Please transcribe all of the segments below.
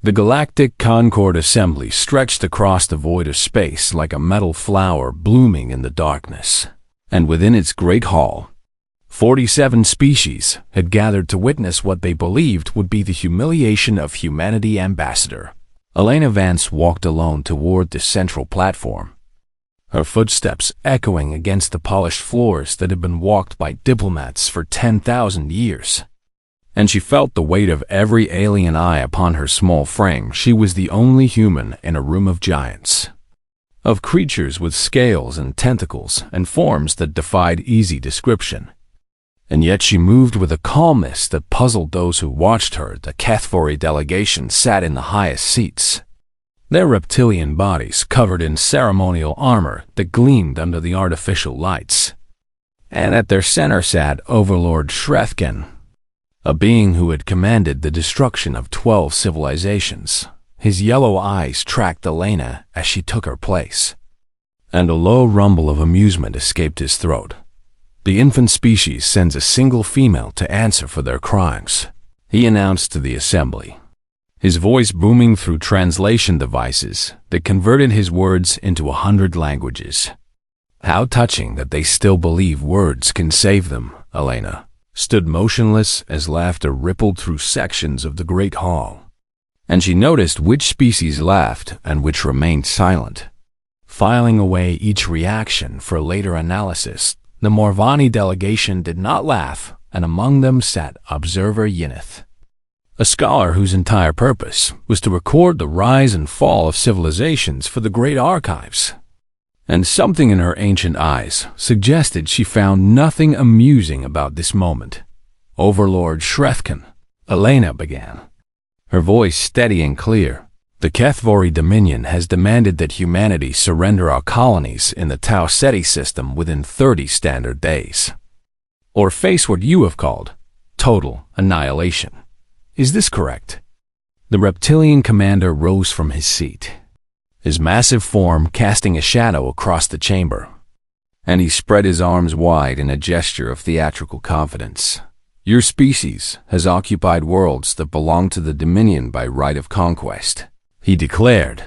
The Galactic Concord Assembly stretched across the void of space like a metal flower blooming in the darkness. And within its great hall, 47 species had gathered to witness what they believed would be the humiliation of humanity ambassador. Elena Vance walked alone toward the central platform, her footsteps echoing against the polished floors that had been walked by diplomats for 10,000 years. And she felt the weight of every alien eye upon her small frame. She was the only human in a room of giants, of creatures with scales and tentacles and forms that defied easy description. And yet she moved with a calmness that puzzled those who watched her. The HFY delegation sat in the highest seats, their reptilian bodies covered in ceremonial armor that gleamed under the artificial lights. And at their center sat Overlord Shrethkin, a being who had commanded the destruction of 12 civilizations. His yellow eyes tracked Elena as she took her place, and a low rumble of amusement escaped his throat. The infant species sends a single female to answer for their crimes, he announced to the assembly, his voice booming through translation devices that converted his words into 100 languages. How touching that they still believe words can save them. Elena stood motionless as laughter rippled through sections of the great hall, and she noticed which species laughed and which remained silent, filing away each reaction for later analysis. The Morvani delegation did not laugh, and among them sat Observer Yinith, a scholar whose entire purpose was to record the rise and fall of civilizations for the great archives. And something in her ancient eyes suggested she found nothing amusing about this moment. Overlord Shrethkin, Elena began, her voice steady and clear. The HFY Dominion has demanded that humanity surrender our colonies in the Tau Ceti system within 30 standard days, or face what you have called total annihilation. Is this correct? The reptilian commander rose from his seat, his massive form casting a shadow across the chamber, and he spread his arms wide in a gesture of theatrical confidence. Your species has occupied worlds that belong to the Dominion by right of conquest, he declared.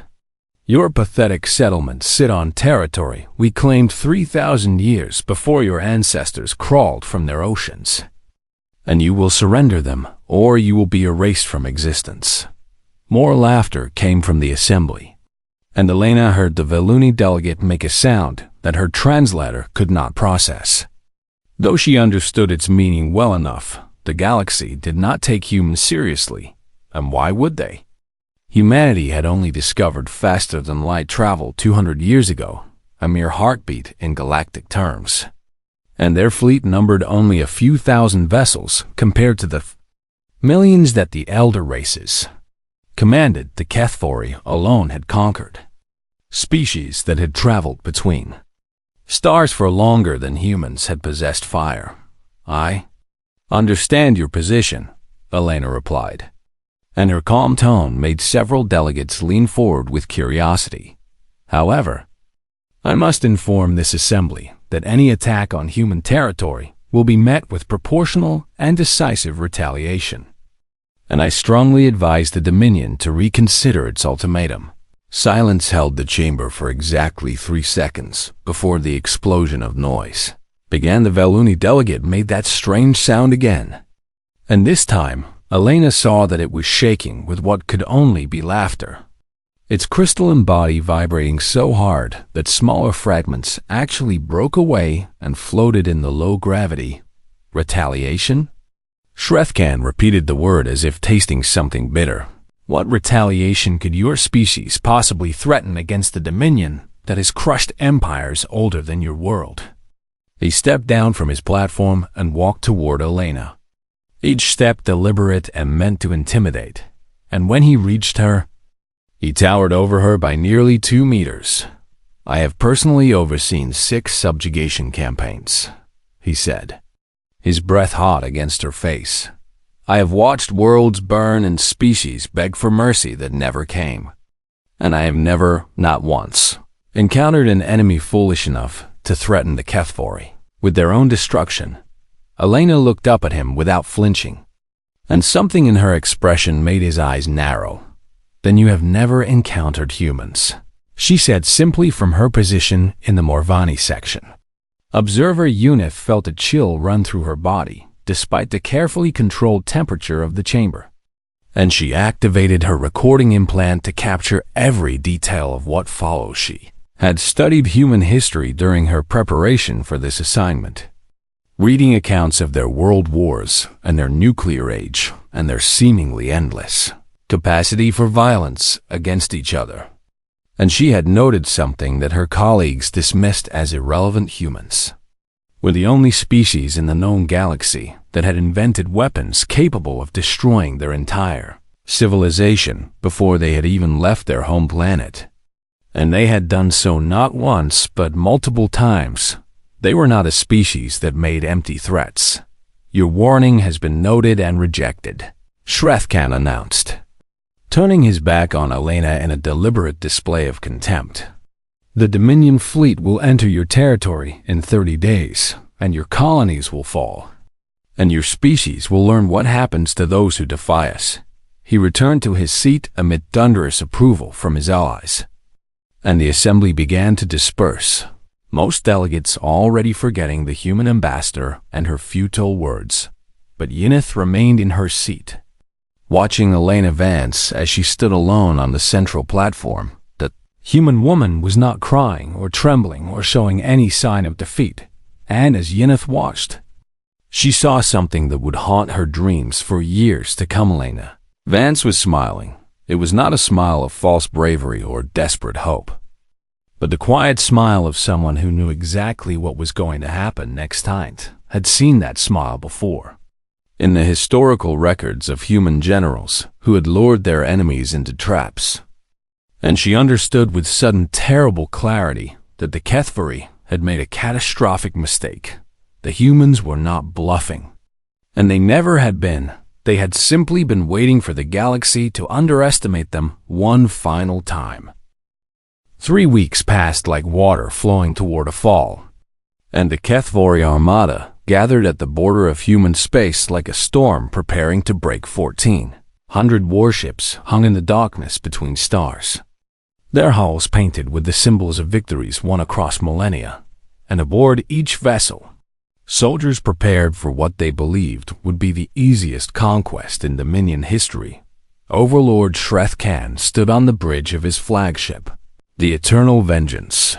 Your pathetic settlements sit on territory we claimed 3,000 years before your ancestors crawled from their oceans, and you will surrender them or you will be erased from existence. More laughter came from the assembly, and Elena heard the Veluni delegate make a sound that her translator could not process. Though she understood its meaning well enough, the galaxy did not take humans seriously, and why would they? Humanity had only discovered faster-than-light travel 200 years ago, a mere heartbeat in galactic terms, and their fleet numbered only a few thousand vessels compared to the millions that the elder races commanded. The HFY alone had conquered species that had traveled between stars for longer than humans had possessed fire. I understand your position, Elena replied, and her calm tone made several delegates lean forward with curiosity. However, I must inform this assembly that any attack on human territory will be met with proportional and decisive retaliation, and I strongly advise the Dominion to reconsider its ultimatum. Silence held the chamber for exactly 3 seconds before the explosion of noise began. The Veluni delegate made that strange sound again, and this time Elena saw that it was shaking with what could only be laughter, its crystalline body vibrating so hard that smaller fragments actually broke away and floated in the low gravity. Retaliation? Shrethkan repeated the word as if tasting something bitter. What retaliation could your species possibly threaten against the Dominion that has crushed empires older than your world? He stepped down from his platform and walked toward Elena, each step deliberate and meant to intimidate, and when he reached her, he towered over her by nearly 2 meters. I have personally overseen 6 subjugation campaigns, he said, his breath hot against her face. I have watched worlds burn and species beg for mercy that never came, and I have never, not once, encountered an enemy foolish enough to threaten the HFY with their own destruction. Elena looked up at him without flinching, and something in her expression made his eyes narrow. then you have never encountered humans, she said simply from her position in the Morvani section. Observer Eunice felt a chill run through her body, despite the carefully controlled temperature of the chamber. And she activated her recording implant to capture every detail of what follows. She had studied human history during her preparation for this assignment, reading accounts of their world wars and their nuclear age and their seemingly endless capacity for violence against each other. And she had noted something that her colleagues dismissed as irrelevant. Humans were the only species in the known galaxy that had invented weapons capable of destroying their entire civilization before they had even left their home planet. And they had done so not once but multiple times. They were not a species that made empty threats. Your warning has been noted and rejected, Shrethkan announced, turning his back on Elena in a deliberate display of contempt. The Dominion fleet will enter your territory in 30 days, and your colonies will fall. And your species will learn what happens to those who defy us. He returned to his seat amid thunderous approval from his allies. And the assembly began to disperse, most delegates already forgetting the human ambassador and her futile words. But Eunice remained in her seat, watching Elena Vance as she stood alone on the central platform. The human woman was not crying or trembling or showing any sign of defeat, and as Eunice watched, she saw something that would haunt her dreams for years to come. Elena Vance was smiling. It was not a smile of false bravery or desperate hope, but the quiet smile of someone who knew exactly what was going to happen next. Had seen that smile before in the historical records of human generals who had lured their enemies into traps. And she understood with sudden terrible clarity that the Kethvari had made a catastrophic mistake. The humans were not bluffing, and they never had been. They had simply been waiting for the galaxy to underestimate them one final time. 3 weeks passed like water flowing toward a fall, and the Kethvari armada gathered at the border of human space like a storm preparing to break. 1,400 warships hung in the darkness between stars, their hulls painted with the symbols of victories won across millennia, and aboard each vessel, soldiers prepared for what they believed would be the easiest conquest in Dominion history. Overlord Shrethkan stood on the bridge of his flagship, the Eternal Vengeance,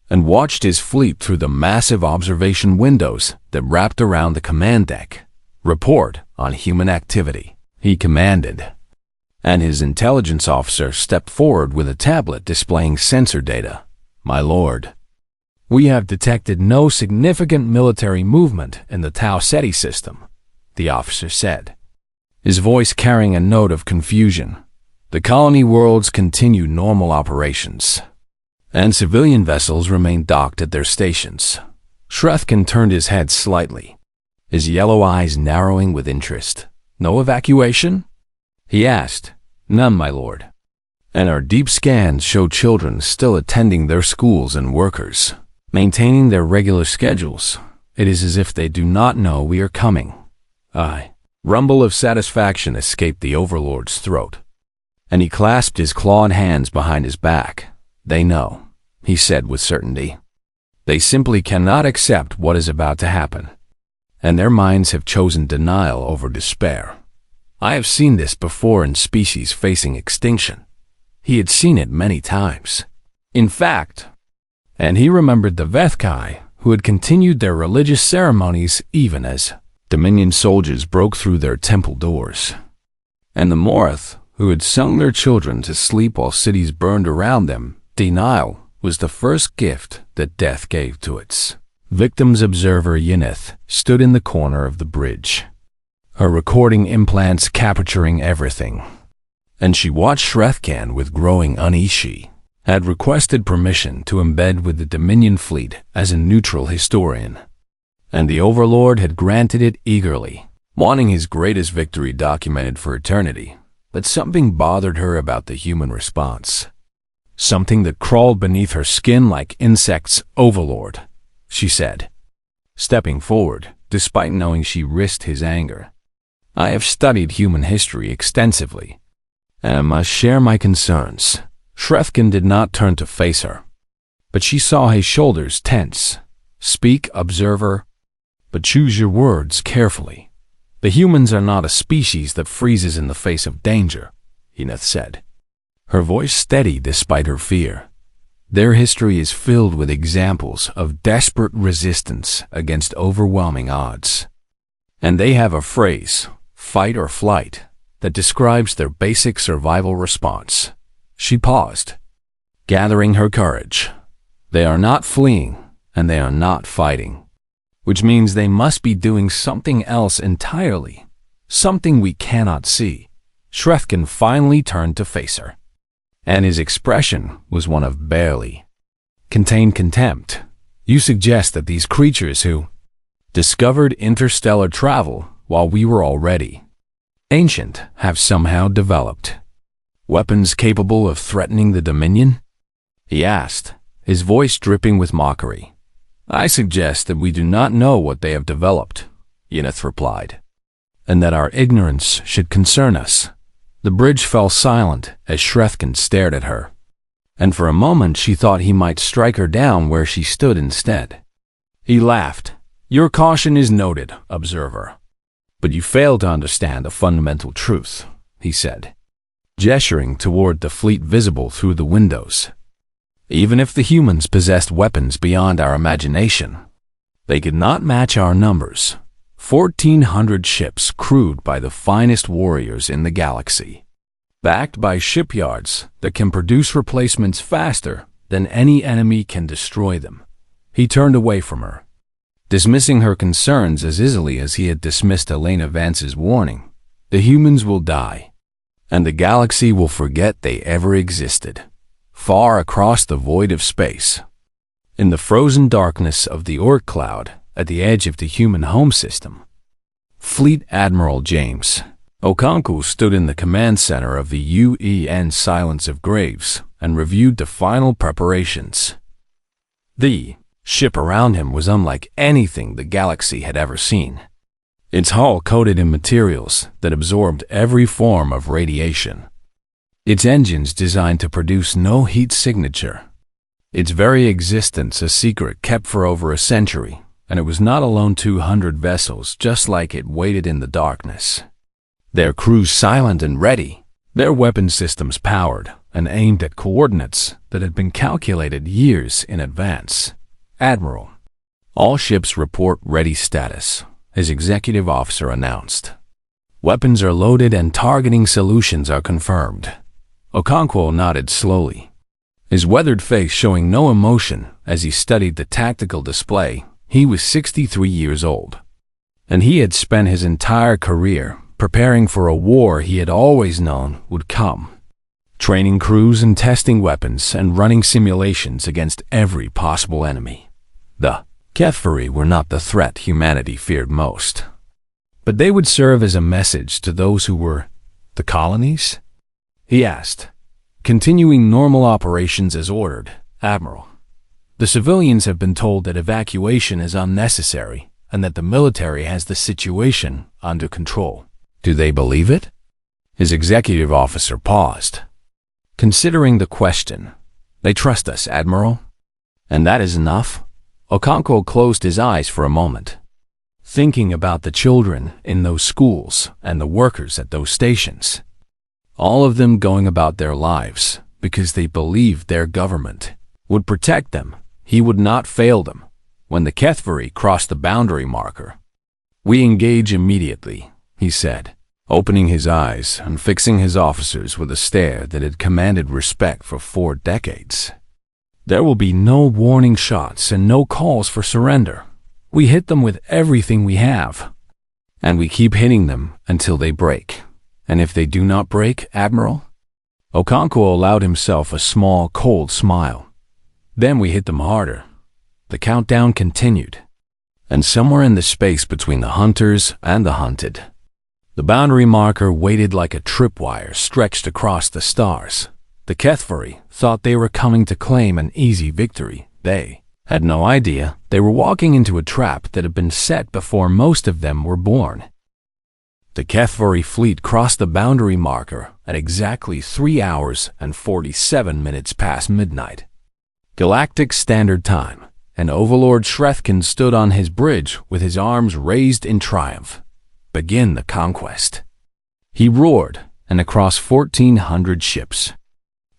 and watched his fleet through the massive observation windows that wrapped around the command deck. Report on human activity, he commanded, and his intelligence officer stepped forward with a tablet displaying sensor data. My lord, we have detected no significant military movement in the Tau Ceti system, the officer said, his voice carrying a note of confusion. The colony worlds continue normal operations, and civilian vessels remain docked at their stations. Shrethkan turned his head slightly, his yellow eyes narrowing with interest. No evacuation? He asked. None, my lord. And our deep scans show children still attending their schools and workers maintaining their regular schedules. It is as if they do not know we are coming. A rumble of satisfaction escaped the Overlord's throat, and he clasped his clawed hands behind his back. They know, he said with certainty. They simply cannot accept what is about to happen, and their minds have chosen denial over despair. I have seen this before in species facing extinction. He had seen it many times. In fact, and he remembered the Vethkai, who had continued their religious ceremonies even as Dominion soldiers broke through their temple doors, and the Morath, who had sung their children to sleep while cities burned around them. Denial was the first gift that death gave to its victims. Observer Eunice stood in the corner of the bridge, her recording implants capturing everything, and she watched Shrethkan with growing unease. She had requested permission to embed with the Dominion fleet as a neutral historian, and the Overlord had granted it eagerly, wanting his greatest victory documented for eternity. But something bothered her about the human response, something that crawled beneath her skin like insects. Overlord, she said, stepping forward, despite knowing she risked his anger. I have studied human history extensively, and I must share my concerns. Shrefkin did not turn to face her, but she saw his shoulders tense. Speak, observer, but choose your words carefully. The humans are not a species that freezes in the face of danger, Enith said, her voice steady despite her fear. Their history is filled with examples of desperate resistance against overwhelming odds. And they have a phrase, fight or flight, that describes their basic survival response. She paused, gathering her courage. They are not fleeing, and they are not fighting, which means they must be doing something else entirely, something we cannot see. Shrefkin finally turned to face her, and his expression was one of barely contained contempt. You suggest that these creatures who discovered interstellar travel while we were already ancient have somehow developed weapons capable of threatening the Dominion? He asked, his voice dripping with mockery. I suggest that we do not know what they have developed, Enith replied, and that our ignorance should concern us. The bridge fell silent as Shrefkin stared at her, and for a moment she thought he might strike her down where she stood instead. He laughed. Your caution is noted, observer, but you fail to understand a fundamental truth, he said, gesturing toward the fleet visible through the windows. Even if the humans possessed weapons beyond our imagination, they could not match our numbers. 1,400 ships crewed by the finest warriors in the galaxy, backed by shipyards that can produce replacements faster than any enemy can destroy them. He turned away from her, dismissing her concerns as easily as he had dismissed Elena Vance's warning. The humans will die, and the galaxy will forget they ever existed. Far across the void of space, in the frozen darkness of the Orc cloud at the edge of the human home system, Fleet Admiral James Okonkwo stood in the command center of the UN Silence of Graves and reviewed the final preparations. The ship around him was unlike anything the galaxy had ever seen. Its hull coated in materials that absorbed every form of radiation. Its engines designed to produce no heat signature. Its very existence a secret kept for over a century, and it was not alone 200 vessels just like it waited in the darkness. Their crews silent and ready, their weapon systems powered and aimed at coordinates that had been calculated years in advance. Admiral, all ships report ready status, his executive officer announced. Weapons are loaded and targeting solutions are confirmed. Okonkwo nodded slowly, his weathered face showing no emotion as he studied the tactical display. He was 63 years old, and he had spent his entire career preparing for a war he had always known would come, training crews and testing weapons and running simulations against every possible enemy. The HFY were not the threat humanity feared most, but they would serve as a message to those who were the colonies? He asked, continuing normal operations as ordered. Admiral, the civilians have been told that evacuation is unnecessary and that the military has the situation under control. Do they believe it? His executive officer paused, considering the question. They trust us, Admiral. And that is enough? Okonkwo closed his eyes for a moment, thinking about the children in those schools and the workers at those stations. All of them going about their lives because they believed their government would protect them. He would not fail them. When the HFY crossed the boundary marker, we engage immediately, he said, opening his eyes and fixing his officers with a stare that had commanded respect for 4 decades. There will be no warning shots and no calls for surrender. We hit them with everything we have, and we keep hitting them until they break. And if they do not break, Admiral? Okonkwo allowed himself a small, cold smile. Then we hit them harder. The countdown continued, and somewhere in the space between the hunters and the hunted, the boundary marker waited like a tripwire stretched across the stars. The HFY thought they were coming to claim an easy victory. They had no idea they were walking into a trap that had been set before most of them were born. The HFY fleet crossed the boundary marker at exactly 3 hours and 47 minutes past midnight, Galactic Standard Time, and Overlord Shretkin stood on his bridge with his arms raised in triumph. Begin the conquest, he roared, and across 1,400 ships,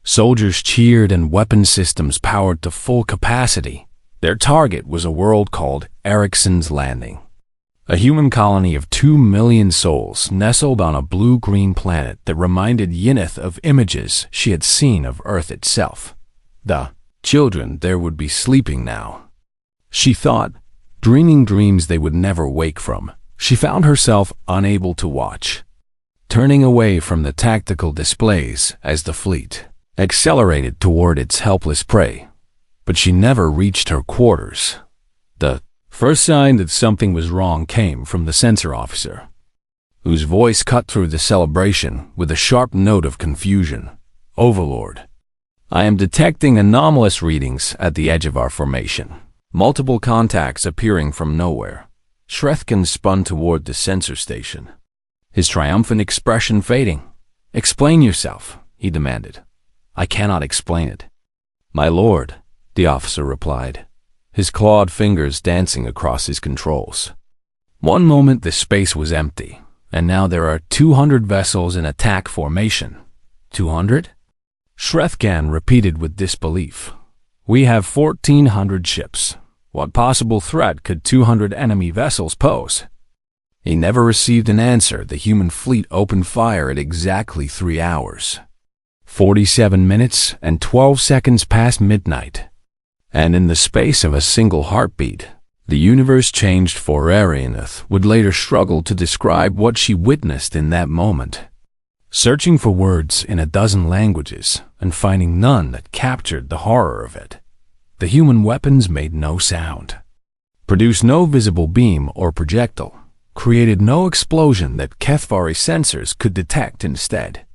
soldiers cheered and weapon systems powered to full capacity. Their target was a world called Ericsson's Landing, a human colony of 2 million souls nestled on a blue-green planet that reminded Yenneith of images she had seen of Earth itself. The children there would be sleeping now, she thought, dreaming dreams they would never wake from. She found herself unable to watch, turning away from the tactical displays as the fleet accelerated toward its helpless prey. But she never reached her quarters. The first sign that something was wrong came from the sensor officer, whose voice cut through the celebration with a sharp note of confusion. Overlord, I am detecting anomalous readings at the edge of our formation. Multiple contacts appearing from nowhere. Shretkin spun toward the sensor station, his triumphant expression fading. Explain yourself, he demanded. I cannot explain it, my lord, the officer replied, his clawed fingers dancing across his controls. One moment the space was empty, and now there are 200 vessels in attack formation. 200? Shretkin repeated with disbelief. We have 1,400 ships. What possible threat could 200 enemy vessels pose? He never received an answer. The human fleet opened fire at exactly 3 hours, 47 minutes and 12 seconds past midnight. And in the space of a single heartbeat, the universe changed for Yenneith would later struggle to describe what she witnessed in that moment. Searching for words in a dozen languages and finding none that captured the horror of it, the human weapons made no sound, produced no visible beam or projectile, created no explosion that HFY sensors could detect instead.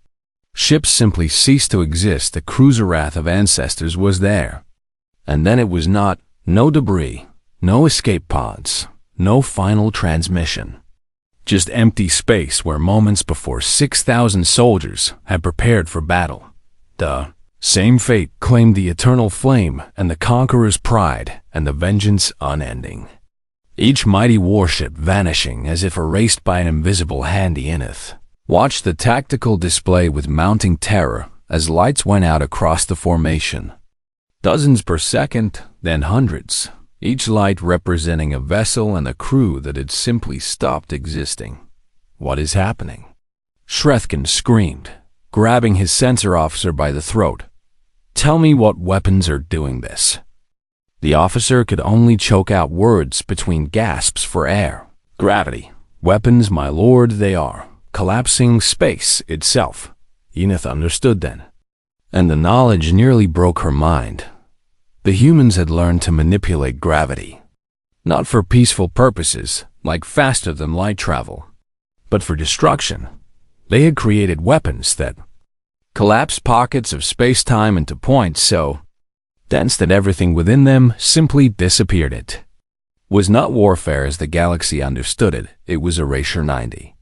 Ships simply ceased to exist. The cruiser wrath of ancestors was there. And then it was not. No debris, no escape pods, no final transmission. Just empty space where moments before 6,000 soldiers had prepared for battle. The same fate claimed the eternal flame and the conqueror's pride and the vengeance unending. Each mighty warship vanishing as if erased by an invisible hand. Yenneith watched the tactical display with mounting terror as lights went out across the formation. Dozens per second, then hundreds, each light representing a vessel and a crew that had simply stopped existing. What is happening? Shretkin screamed, grabbing his sensor officer by the throat. Tell me what weapons are doing this. The officer could only choke out words between gasps for air. Gravity. Weapons, my lord, they are. Collapsing space itself. Yenneith understood then, and the knowledge nearly broke her mind. The humans had learned to manipulate gravity, not for peaceful purposes, like faster-than-light travel, but for destruction. They had created weapons that collapsed pockets of space-time into points so dense that everything within them simply disappeared. It was not warfare as the galaxy understood it. It was erasure. 90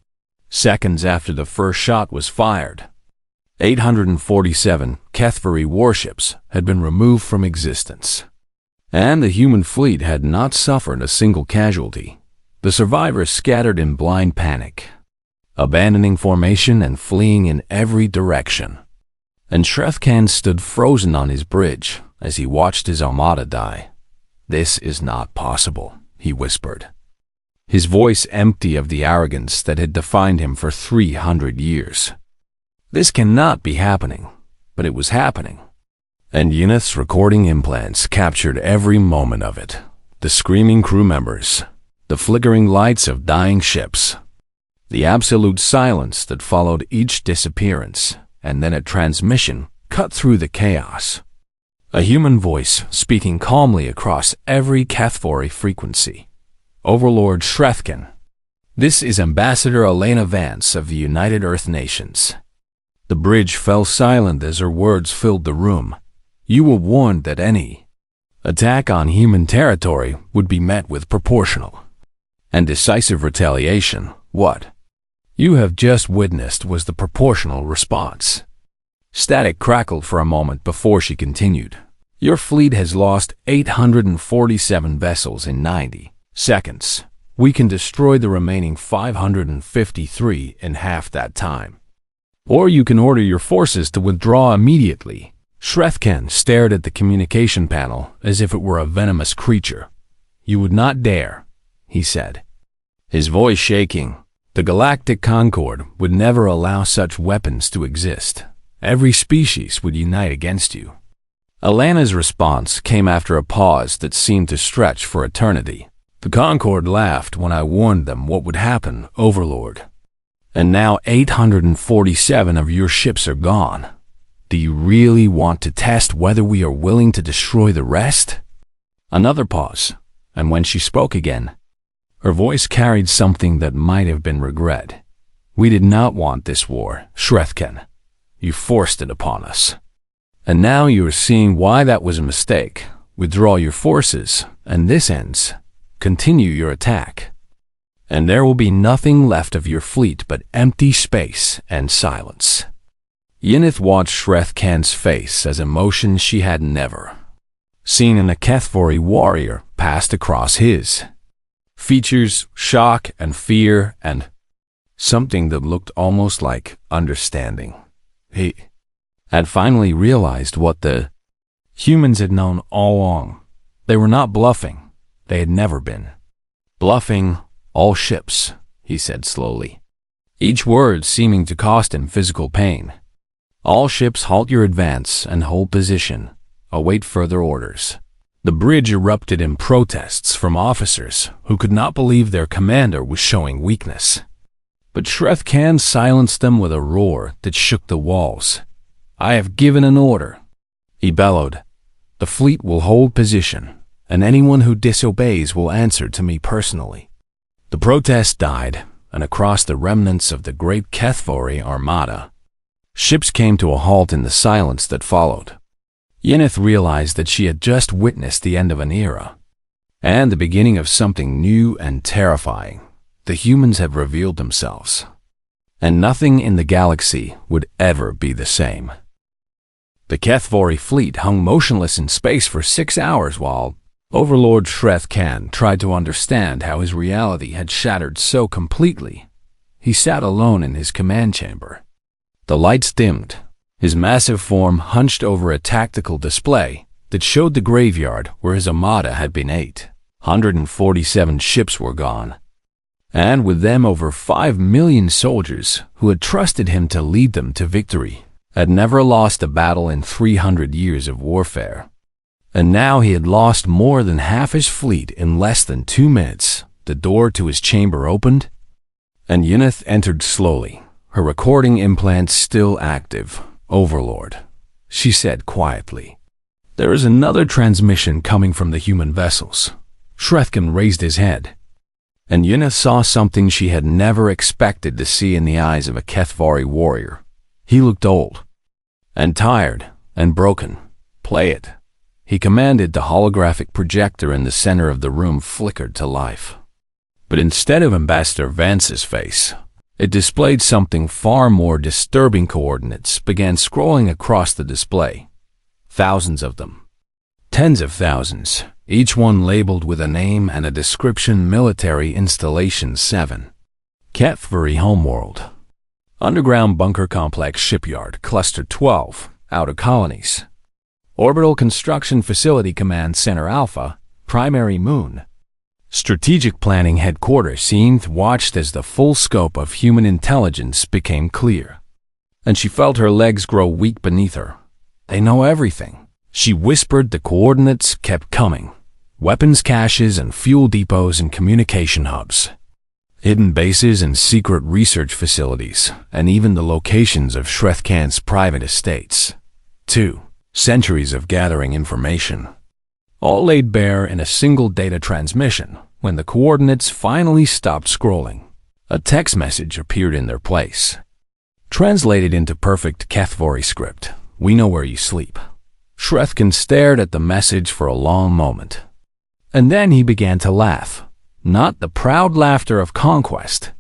seconds after the first shot was fired, 847 HFY warships had been removed from existence, and the human fleet had not suffered a single casualty. The survivors scattered in blind panic, abandoning formation and fleeing in every direction. And Shretkin stood frozen on his bridge as he watched his armada die. This is not possible, he whispered, his voice empty of the arrogance that had defined him for 300 years. This cannot be happening, but it was happening. And Yenneith's recording implants captured every moment of it. The screaming crew members, the flickering lights of dying ships, the absolute silence that followed each disappearance, and then a transmission cut through the chaos. A human voice speaking calmly across every HFY frequency. Overlord Shretkin, this is Ambassador Elena Vance of the United Earth Nations. The bridge fell silent as her words filled the room. You were warned that any attack on human territory would be met with proportional and decisive retaliation. What? "You have just witnessed," was the proportional response. Static crackled for a moment before she continued. "Your fleet has lost 847 vessels in 90 seconds. We can destroy the remaining 553 in half that time. Or you can order your forces to withdraw immediately." Shrethkan stared at the communication panel as if it were a venomous creature. "You would not dare," he said, his voice shaking. "The Galactic Concord would never allow such weapons to exist. Every species would unite against you." Alana's response came after a pause that seemed to stretch for eternity. "The Concord laughed when I warned them what would happen, Overlord. And now 847 of your ships are gone. Do you really want to test whether we are willing to destroy the rest?" Another pause, and when she spoke again, her voice carried something that might have been regret. "We did not want this war, Shrethkan. You forced it upon us. And now you are seeing why that was a mistake. Withdraw your forces, and this ends. Continue your attack. And there will be nothing left of your fleet but empty space and silence." Yenneith watched Shrethkan's face as emotion she had never seen in a HFY warrior passed across his. Features, shock and fear, and something that looked almost like understanding. He had finally realized what the humans had known all along. They were not bluffing. They had never been bluffing. "All ships," he said slowly, each word seeming to cost him physical pain. "All ships, halt your advance and hold position. Await further orders." The bridge erupted in protests from officers who could not believe their commander was showing weakness. But Shrethkan silenced them with a roar that shook the walls. "I have given an order," he bellowed. "The fleet will hold position, and anyone who disobeys will answer to me personally." The protest died, and across the remnants of the great HFY armada, ships came to a halt in the silence that followed. Yenneith realized that she had just witnessed the end of an era, and the beginning of something new and terrifying. The humans have revealed themselves, and nothing in the galaxy would ever be the same. The HFY fleet hung motionless in space for 6 hours while Overlord Shrethkan tried to understand how his reality had shattered so completely. He sat alone in his command chamber. The lights dimmed, his massive form hunched over a tactical display that showed the graveyard where his armada had been 847 ships were gone, and with them over 5 million soldiers who had trusted him to lead them to victory, had never lost a battle in 300 years of warfare. And now he had lost more than half his fleet in less than 2 minutes. The door to his chamber opened, and Yenneith entered slowly, her recording implants still active. "Overlord," she said quietly, "there is another transmission coming from the human vessels." Shrethkan raised his head, and Yenneith saw something she had never expected to see in the eyes of a HFY warrior. He looked old, and tired, and broken. "Play it." He commanded. The holographic projector in the center of the room flickered to life. But instead of Ambassador Vance's face, it displayed something far more disturbing. Coordinates began scrolling across the display. Thousands of them. Tens of thousands, each one labeled with a name and a description. Military Installation 7. HFY Homeworld. Underground Bunker Complex Shipyard Cluster 12. Outer Colonies. Orbital Construction Facility Command Center Alpha, Primary Moon. Strategic Planning Headquarters. Yenneith watched as the full scope of human intelligence became clear, and she felt her legs grow weak beneath her. "They know everything," she whispered. The coordinates kept coming. Weapons caches and fuel depots and communication hubs. Hidden bases and secret research facilities, and even the locations of Shrethkan's private estates. 2 centuries of gathering information, all laid bare in a single data transmission. When the coordinates finally stopped scrolling, a text message appeared in their place. Translated into perfect HFY script, "We know where you sleep." Shrethkan stared at the message for a long moment, and then he began to laugh. Not the proud laughter of conquest,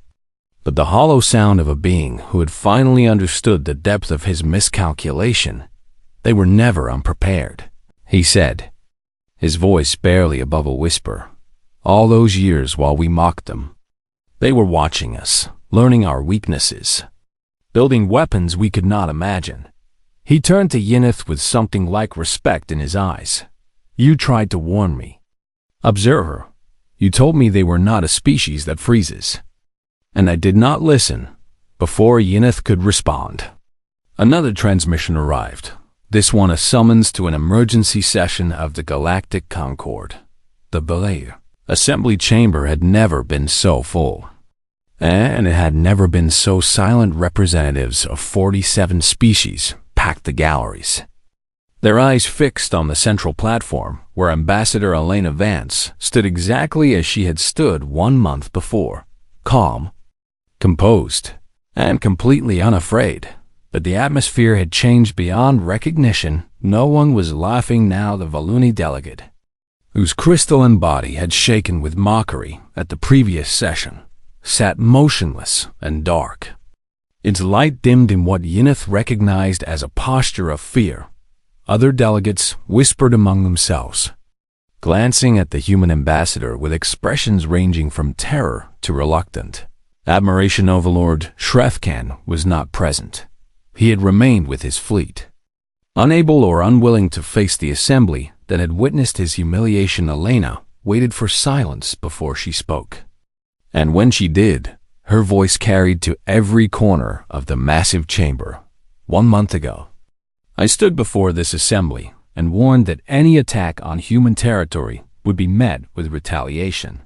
but the hollow sound of a being who had finally understood the depth of his miscalculation. They were never unprepared, he said, his voice barely above a whisper. All those years while we mocked them, they were watching us, learning our weaknesses, building weapons we could not imagine. He turned to Yineth with something like respect in his eyes. You tried to warn me. Observer, you told me they were not a species that freezes. And I did not listen. Before Yineth could respond, another transmission arrived. This one a summons to an emergency session of the Galactic Concord. The Belay assembly chamber had never been so full, and it had never been so silent. Representatives of 47 species packed the galleries, their eyes fixed on the central platform where Ambassador Elena Vance stood exactly as she had stood 1 month before, calm, composed, and completely unafraid. But the atmosphere had changed beyond recognition. No one was laughing now. The Valuni delegate, whose crystalline body had shaken with mockery at the previous session, sat motionless and dark, its light dimmed in what Yineth recognized as a posture of fear. Other delegates whispered among themselves, glancing at the human ambassador with expressions ranging from terror to reluctant admiration. Overlord Shrethkan was not present. He had remained with his fleet, unable or unwilling to face the assembly that had witnessed his humiliation. Elena waited for silence before she spoke, and when she did, her voice carried to every corner of the massive chamber. 1 month ago, I stood before this assembly and warned that any attack on human territory would be met with retaliation.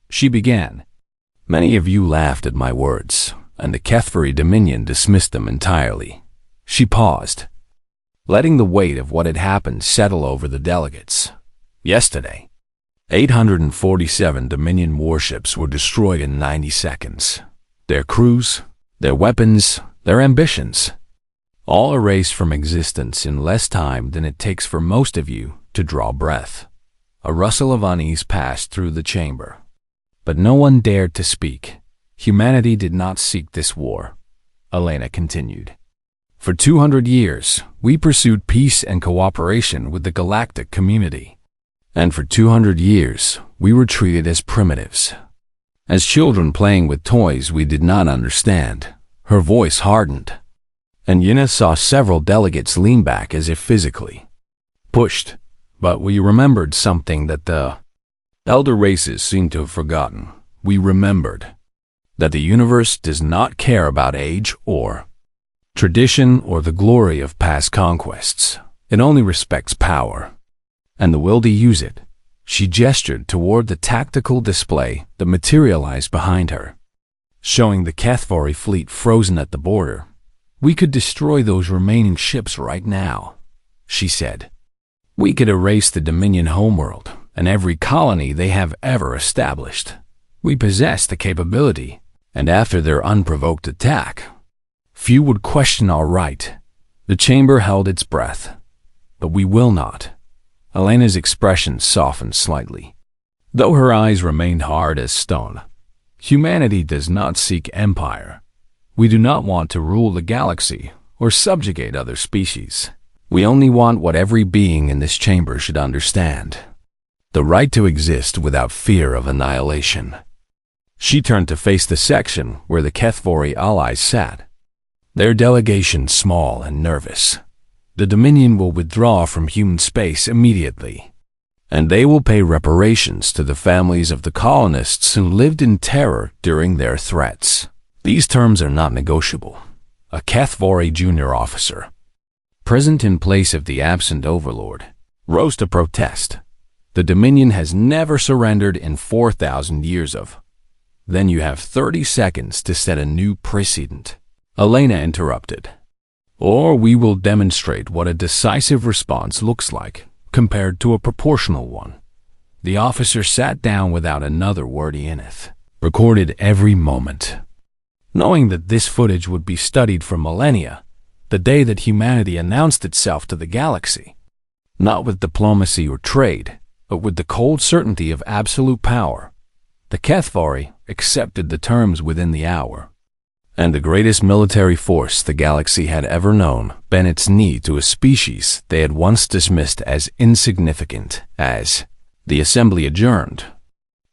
She began. Many of you laughed at my words, and the Kethvari Dominion dismissed them entirely. She paused, letting the weight of what had happened settle over the delegates. Yesterday, 847 Dominion warships were destroyed in 90 seconds. Their crews, their weapons, their ambitions, all erased from existence in less time than it takes for most of you to draw breath. A rustle of unease passed through the chamber, but no one dared to speak. Humanity did not seek this war, Elena continued. For 200 years, we pursued peace and cooperation with the galactic community. And for 200 years, we were treated as primitives, as children playing with toys we did not understand. Her voice hardened, and Yineth saw several delegates lean back as if physically pushed. But we remembered something that the elder races seemed to have forgotten. We remembered that the universe does not care about age or tradition or the glory of past conquests. It only respects power and the will to use it. She gestured toward the tactical display that materialized behind her, showing the Kethvari fleet frozen at the border. We could destroy those remaining ships right now, she said. We could erase the Dominion homeworld and every colony they have ever established. We possess the capability, and after their unprovoked attack, few would question our right. The chamber held its breath. But we will not. Elena's expression softened slightly, though her eyes remained hard as stone. Humanity does not seek empire. We do not want to rule the galaxy or subjugate other species. We only want what every being in this chamber should understand: the right to exist without fear of annihilation. She turned to face the section where the Kethvari allies sat, their delegation small and nervous. The Dominion will withdraw from human space immediately, and they will pay reparations to the families of the colonists who lived in terror during their threats. These terms are not negotiable. A Kethvari junior officer, present in place of the absent overlord, rose to protest. The Dominion has never surrendered in 4,000 years of. Then you have 30 seconds to set a new precedent, Elena interrupted. Or we will demonstrate what a decisive response looks like compared to a proportional one. The officer sat down without another word. Yineth recorded every moment, knowing that this footage would be studied for millennia, the day that humanity announced itself to the galaxy, not with diplomacy or trade, but with the cold certainty of absolute power. The Kethvari accepted the terms within the hour. and the greatest military force the galaxy had ever known bent its knee to a species they had once dismissed as insignificant. As the assembly adjourned,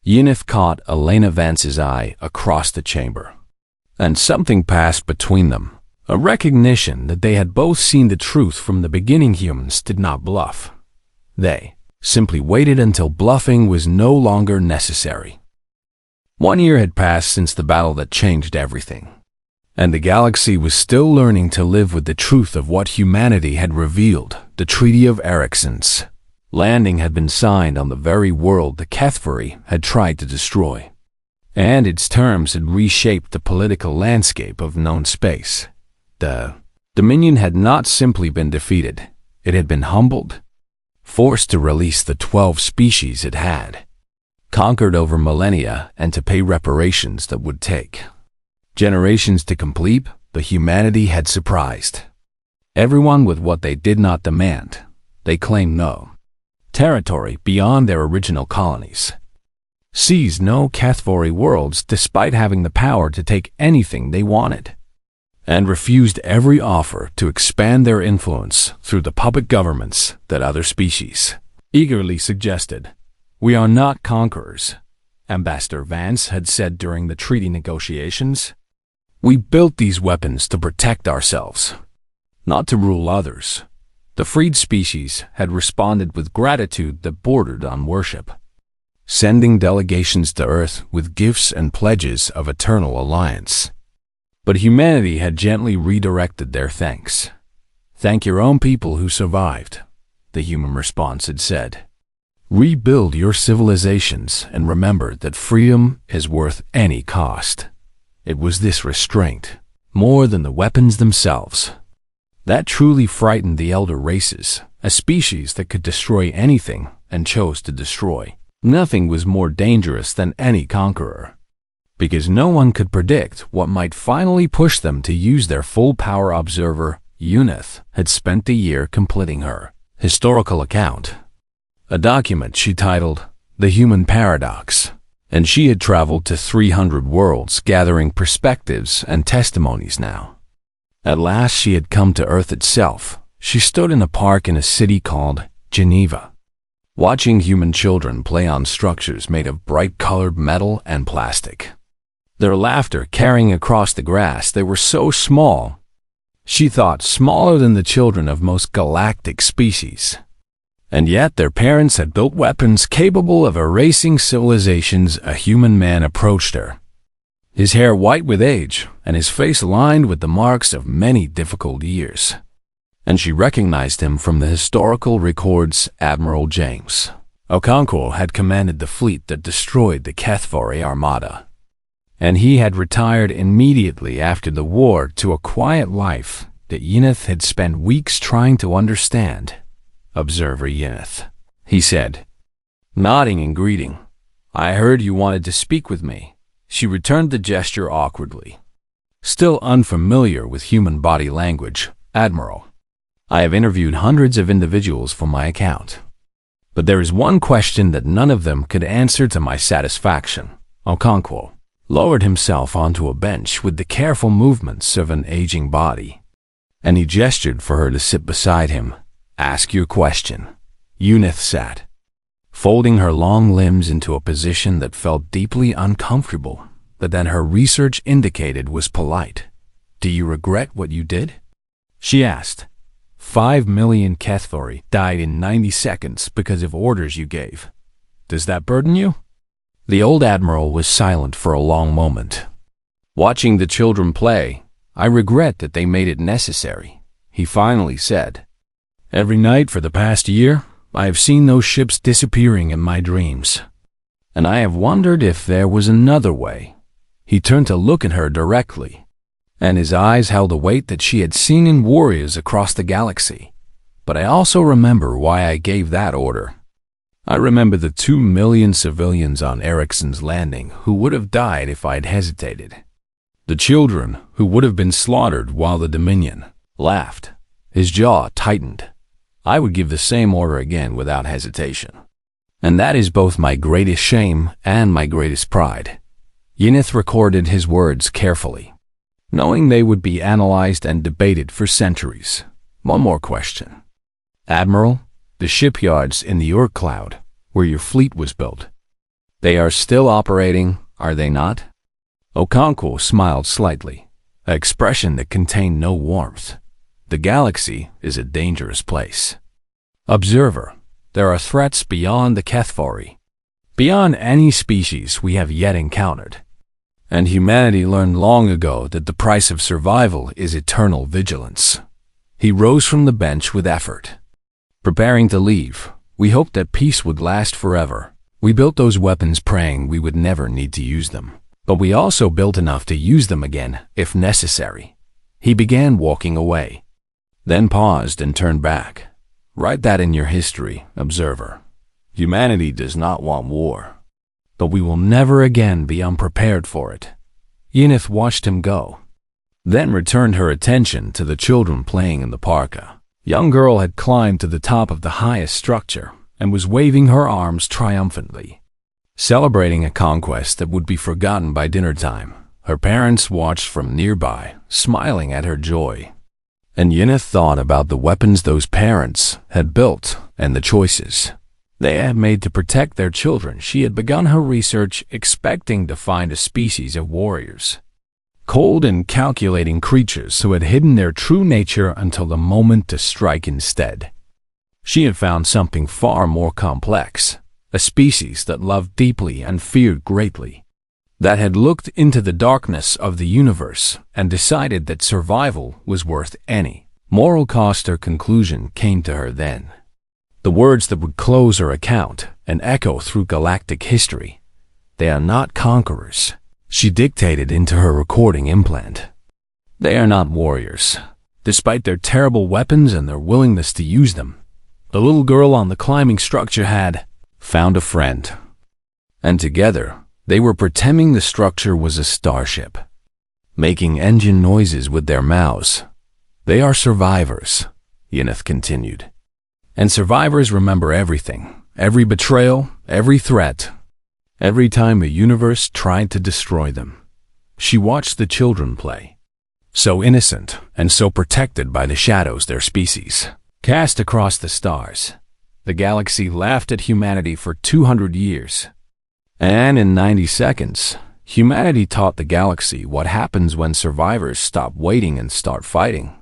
Yeneth caught Elena Vance's eye across the chamber, and something passed between them, a recognition that they had both seen the truth from the beginning. Humans did not bluff. They simply waited until bluffing was no longer necessary. 1 year had passed since the battle that changed everything, and the galaxy was still learning to live with the truth of what humanity had revealed. The Treaty of Ericsson's landing had been signed on the very world the HFY had tried to destroy, and its terms had reshaped the political landscape of known space. The Dominion had not simply been defeated, it had been humbled, forced to release the 12 species it had conquered over millennia and to pay reparations that would take generations to complete. The humanity had surprised everyone with what they did not demand. They claimed no territory beyond their original colonies, seized no HFY worlds despite having the power to take anything they wanted, and refused every offer to expand their influence through the puppet governments that other species eagerly suggested. "We are not conquerors," Ambassador Vance had said during the treaty negotiations. "We built these weapons to protect ourselves, not to rule others." The freed species had responded with gratitude that bordered on worship, sending delegations to Earth with gifts and pledges of eternal alliance. But humanity had gently redirected their thanks. "Thank your own people who survived," the human response had said. "Rebuild your civilizations and remember that freedom is worth any cost." It was this restraint, more than the weapons themselves, that truly frightened the elder races, a species that could destroy anything and chose to destroy. Nothing was more dangerous than any conqueror, because no one could predict what might finally push them to use their full power. Observer Yeneth had spent a year completing her historical account, a document she titled The Human Paradox, and she had traveled to 300 worlds gathering perspectives and testimonies now. At last she had come to Earth itself. She stood in a park in a city called Geneva, watching human children play on structures made of bright-colored metal and plastic, their laughter carrying across the grass. They were so small, she thought, smaller than the children of most galactic species. And yet their parents had built weapons capable of erasing civilizations. A human man approached her, his hair white with age and his face lined with the marks of many difficult years. And she recognized him from the historical records. Admiral James Okonkwo had commanded the fleet that destroyed the HFY Armada, and he had retired immediately after the war to a quiet life that Yeneth had spent weeks trying to understand. "Observer Yeneth," he said, nodding in greeting. "I heard you wanted to speak with me." She returned the gesture awkwardly, still unfamiliar with human body language. "Admiral, I have interviewed hundreds of individuals for my account, but there is one question that none of them could answer to my satisfaction." Okonkwo lowered himself onto a bench with the careful movements of an aging body, and he gestured for her to sit beside him. "Ask your question." Yeneth sat, folding her long limbs into a position that felt deeply uncomfortable, but that her research indicated was polite. "Do you regret what you did?" she asked. 5 million HFY died in 90 seconds because of orders you gave. Does that burden you? The old admiral was silent for a long moment. "Watching the children play, I regret that they made it necessary," he finally said. "Every night for the past year, I have seen those ships disappearing in my dreams, and I have wondered if there was another way." He turned to look at her directly, and his eyes held a weight that she had seen in warriors across the galaxy. "But I also remember why I gave that order. I remember the 2 million civilians on Ericsson's landing who would have died if I'd hesitated. The children who would have been slaughtered while the Dominion laughed." His jaw tightened. "I would give the same order again without hesitation. And that is both my greatest shame and my greatest pride." Yeneth recorded his words carefully. knowing they would be analyzed and debated for centuries. One more question. Admiral, the shipyards in the Oort cloud, where your fleet was built, they are still operating, are they not? Okonkwo smiled slightly, an expression that contained no warmth. The galaxy is a dangerous place. Observer, there are threats beyond the Kethvari, beyond any species we have yet encountered. And humanity learned long ago that the price of survival is eternal vigilance. He rose from the bench with effort. Preparing to leave, we hoped that peace would last forever. We built those weapons praying we would never need to use them. But we also built enough to use them again, if necessary. He began walking away, then paused and turned back. Write that in your history, observer. Humanity does not want war, but we will never again be unprepared for it. Yennefer watched him go, then returned her attention to the children playing in the park. A young girl had climbed to the top of the highest structure and was waving her arms triumphantly, celebrating a conquest that would be forgotten by dinner time. Her parents watched from nearby, smiling at her joy. And Yennefer thought about the weapons those parents had built and the choices they had made to protect their children. She had begun her research expecting to find a species of warriors, cold and calculating creatures who had hidden their true nature until the moment to strike instead. She had found something far more complex, a species that loved deeply and feared greatly, that had looked into the darkness of the universe and decided that survival was worth any moral cost. Her conclusion came to her then. The words that would close her account and echo through galactic history. They are not conquerors, she dictated into her recording implant. They are not warriors, despite their terrible weapons and their willingness to use them. The little girl on the climbing structure had found a friend, and together they were pretending the structure was a starship, making engine noises with their mouths. They are survivors, Yennefer continued. And survivors remember everything, every betrayal, every threat, every time the universe tried to destroy them. She watched the children play, so innocent and so protected by the shadows their species cast across the stars. The galaxy laughed at humanity for 200 years. And in 90 seconds, humanity taught the galaxy what happens when survivors stop waiting and start fighting.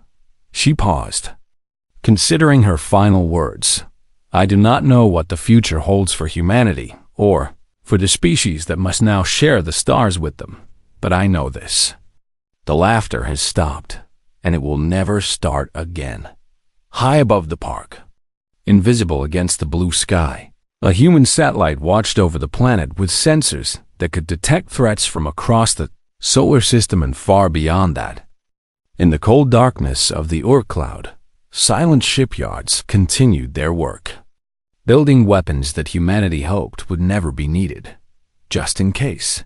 She paused, considering her final words. I do not know what the future holds for humanity, or for the species that must now share the stars with them, but I know this. The laughter has stopped, and it will never start again. High above the park, invisible against the blue sky, a human satellite watched over the planet with sensors that could detect threats from across the solar system and far beyond that. In the cold darkness of the Oort cloud, silent shipyards continued their work, building weapons that humanity hoped would never be needed, just in case.